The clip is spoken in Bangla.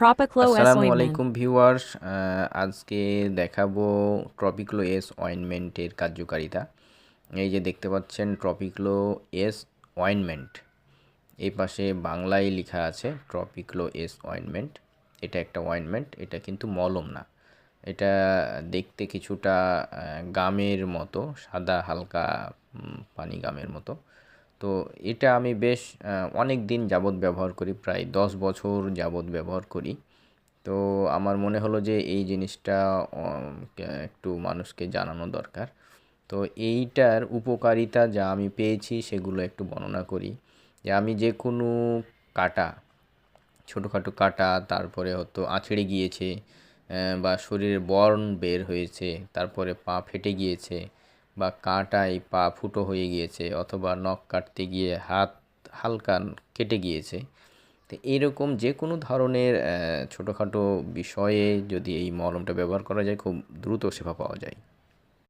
Tropiclo S আসসালামু ointment. আলাইকুম ভিউয়ার্স। আজকে দেখাবো ট্রপিক্লো এস অয়েনমেন্টের কার্যকারিতা। এই যে দেখতে পাচ্ছেন ট্রপিক্লো এস অয়েনমেন্ট, এই পাশে বাংলায় লেখা আছে ট্রপিক্লো এস অয়েনমেন্ট। এটা একটা অয়েনমেন্ট, এটা কিন্তু মলম না। এটা দেখতে কিছুটা গামের মতো, সাদা হালকা পানি গামের মতো। তো এটা আমি বেশ অনেক দিন যাবৎ ব্যবহার করি, প্রায় 10 বছর যাবৎ ব্যবহার করি। তো আমার মনে হলো যে এই জিনিসটা একটু মানুষকে জানানো দরকার। তো এইটার উপকারিতা যা আমি পেয়েছি সেগুলো একটু বর্ণনা করি। যে আমি যে কোনো কাটা, ছোটোখাটো কাটা, তারপরে হয়তো আঁচড়ে গিয়েছে, বা শরীরে বর্ন বের হয়েছে, তারপরে পা ফেটে গিয়েছে, বা কাঁটায় পা ফুটো হয়ে গিয়েছে, অথবা নখ কাটতে গিয়ে হাত হালকা কেটে গিয়েছে। তো এইরকম যে কোনো ধরনের ছোটোখাটো বিষয়ে যদি এই মলমটা ব্যবহার করা যায়, খুব দ্রুত সেবা পাওয়া যায়।